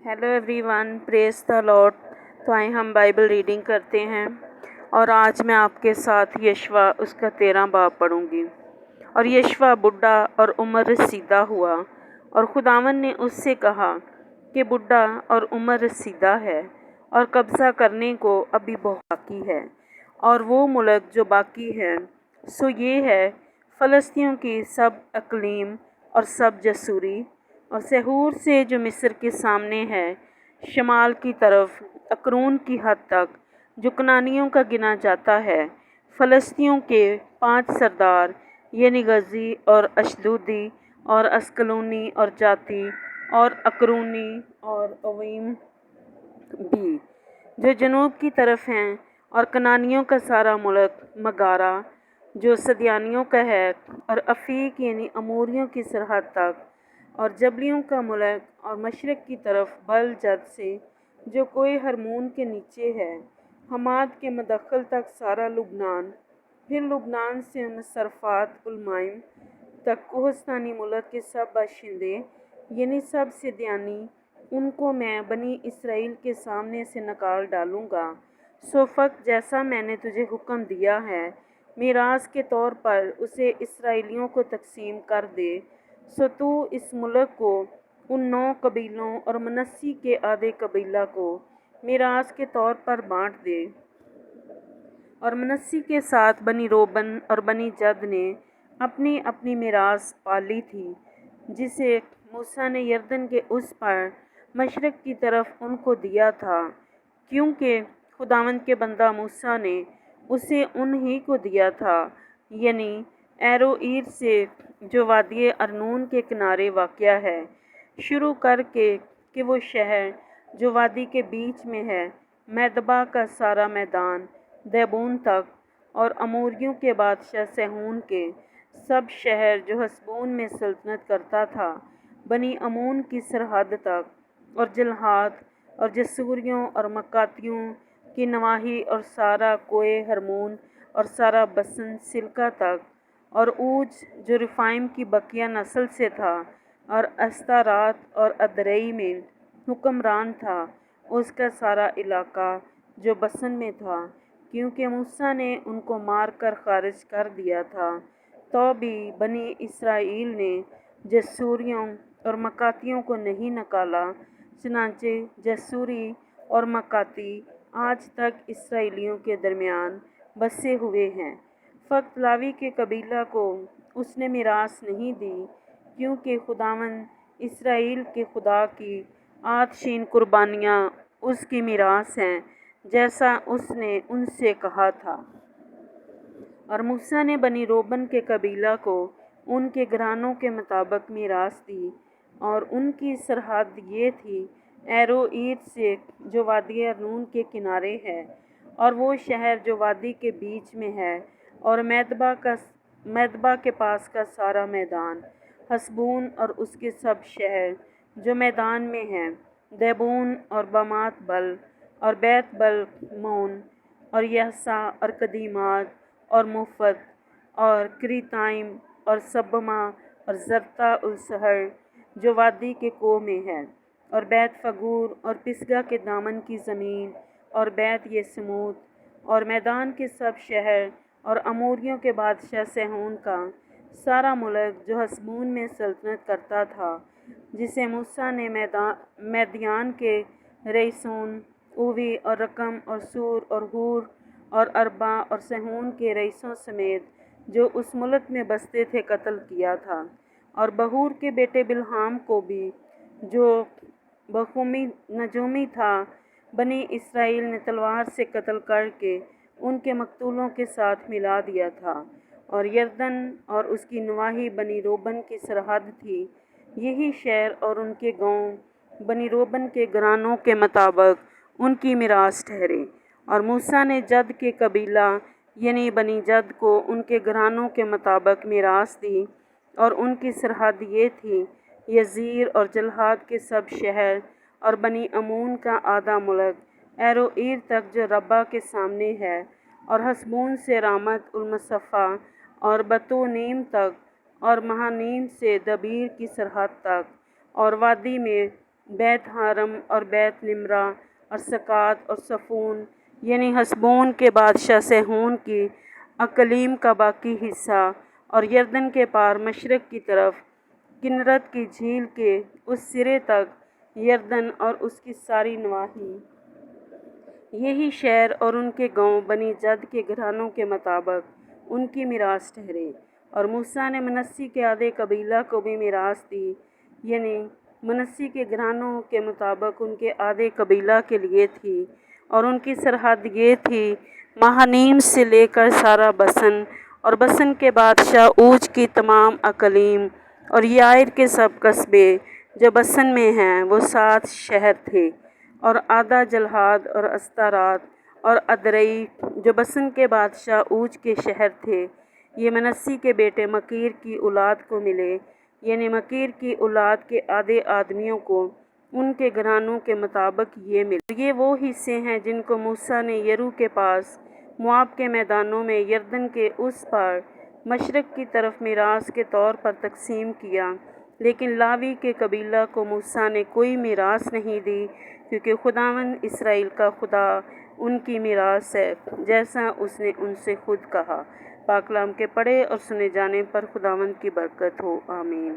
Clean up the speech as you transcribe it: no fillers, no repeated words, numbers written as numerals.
Hello everyone, praise the Lord. तो आए हम बाइबल रीडिंग करते हैं और आज मैं आपके साथ यशवा उसका 13 बाब पढ़ूंगी। और यशवा बूढ़ा और उम्र रसीदा हुआ और खुदावन ने उससे कहा कि बूढ़ा और उम्र रसीदा है और कब्ज़ा करने को अभी बहुत बाकी है। और वो मुल्क जो बाकी है सो ये है फ़लस्तियों की सब अकलीम और सब जसूरी और सहूर से जो मिस्र के सामने है, शमाल की तरफ अकरून की हद तक जो कनानियों का गिना जाता है। फ़लस्तियों के 5 सरदार यानी गज़ी और अशदूदी और अस्कलूनी और जाती और अकरूनी और अवीम भी जो जनूब की तरफ हैं, और कनानियों का सारा मुल्क मगारा जो सदियानियों का है, और अफीक यानी अमूरियों की सरहद तक, और जबलियों का मुल्क, और मशरक़ की तरफ बल जद से जो कोई हरमून के नीचे है, हमाद के मदखल तक सारा लुबनान, फिर लुबनान से मसरफ़ात उलमाइम तक कोहस्तानी मुल्क के सब बाशिंदे यानी सब सिदयानी, उनको मैं बनी इसराइल के सामने से निकाल डालूँगा। सो फ़क्त जैसा मैंने तुझे हुक्म दिया है, मीरास के तौर पर उसे इसराइलियों को तकसीम कर दे। सो तू इस मुल्क को उन 9 कबीलों और मनस्सी के आधे कबीला को मीरास के तौर पर बाँट दे। और मनस्सी के साथ बनी रोबन और बनी जद ने अपनी अपनी मीरास पाली थी, जिसे मूसा ने यरदन के उस पार मशरक़ की तरफ उनको दिया था, क्योंकि खुदावंद के बंदा मूसा ने उसे उन्हीं को दिया था, यानी एरोईर से जो वादी अरनून के किनारे वाक़या है, शुरू करके कि वो शहर जो वादी के बीच में है, मैदबा का सारा मैदान देबून तक, और अमूरियों के बादशाह सहून के सब शहर जो हसबोन में सल्तनत करता था, बनी अमून की सरहद तक, और जलहाद और जसूरियों और मक्कातियों की नवाही, और सारा कोए हरमून और सारा बसन सिल्का तक, और ऊज जो रिफाइम की बकिया नस्ल से था, और अस्तारात और अदरई में हुक्मरान था, उसका सारा इलाका जो बसन में था, क्योंकि मूसा ने उनको मार कर खारिज कर दिया था। तो भी बनी इसराइल ने जसूरियों और मकातियों को नहीं निकाला, चनांचे जसूरी और मकाती आज तक इसराइलियों के दरमियान बसे हुए हैं। फ़क्त लावी के कबीला को उसने मीरास नहीं दी, क्योंकि खुदावन इसराइल के खुदा की आतशीन कुर्बानियाँ उसकी मीरास हैं, जैसा उसने उनसे कहा था। और मूसा ने बनी रोबन के कबीला को उनके घरानों के मुताबिक मीरास दी, और उनकी सरहद ये थी एरोईर से जो वादी अरनून के किनारे है, और वो शहर जो वादी के बीच में है, और मैदबा के पास का सारा मैदान, हसबून और उसके सब शहर जो मैदान में हैं, देबून और बमात बल और बैत बल मोन और यहसा और कदीमात और मुफ़त और क्रीताइम और सबमा और ज़रता उल सहर जो वादी के कोह में है, और बैत फ़गूर और पिसगा के दामन की ज़मीन, और बैत यसमूत और मैदान के सब शहर, और अमूरियों के बादशाह सहून का सारा मुल्क जो हसबून में सल्तनत करता था, जिसे मूसा ने मैदियान के रईसून उवी और रकम और सूर और हूर और अरबा और सहून के रईसों समेत जो उस मुल्क में बसते थे कत्ल किया था। और बहूर के बेटे बिलहाम को भी, जो बखूमी नजूमी था, बनी इसराइल ने तलवार से कत्ल करके उनके मकतूलों के साथ मिला दिया था। और यरदन और उसकी नवाही बनी रोबन की सरहद थी। यही शहर और उनके गांव बनी रोबन के घरानों के मुताबिक उनकी मीरास ठहरे। और मूसा ने जद के कबीला यानी बनी जद को उनके घरानों के मुताबिक मीरास दी, और उनकी सरहद ये थी यज़ीर और जलहाद के सब शहर, और बनी अमून का आधा मुल्क एरोईर तक जो रब्बा के सामने है, और हसबून से रामत उल मसफ़ा और बतूनीम तक, और महानीम से दबीर की सरहद तक, और वादी में بیت حارم اور بیت نمرہ اور سکات اور صفون یعنی حسبون کے بادشاہ سیہون کی اقلیم کا باقی حصہ، اور یردن کے پار مشرق کی طرف کنرت کی جھیل کے اس سرے تک یردن اور اس کی ساری نواحی، یہی شہر اور ان کے گاؤں بنی جد کے گھرانوں کے مطابق ان کی میراث ٹھہرے۔ اور موسیٰ نے منسی کے آدھے قبیلہ کو بھی میراث دی، یعنی منسی کے گھرانوں کے مطابق ان کے آدھے قبیلہ کے لیے تھی، اور ان کی سرحد یہ تھی مہانیم سے لے کر سارا بسن، اور بسن کے بادشاہ اوج کی تمام اقلیم، اور یائر کے سب قصبے جو بسن میں ہیں، وہ 7 شہر تھے، اور آدھا جلحاد اور استارات اور ادرئی جو بسن کے بادشاہ اوج کے شہر تھے۔ یہ منسی کے بیٹے مکیر کی اولاد کو ملے، یعنی مکیر کی اولاد کے آدھے آدمیوں کو ان کے گھرانوں کے مطابق یہ ملے۔ یہ وہ حصے ہیں جن کو موسیٰ نے یرو کے پاس مواب کے میدانوں میں یردن کے اس پار مشرق کی طرف میراث کے طور پر تقسیم کیا، لیکن لاوی کے قبیلہ کو موسیٰ نے کوئی میراث نہیں دی، کیونکہ خداوند اسرائیل کا خدا ان کی میراث ہے، جیسا اس نے ان سے خود کہا۔ پاک کلام کے پڑھے اور سنے جانے پر خداوند کی برکت ہو، آمین۔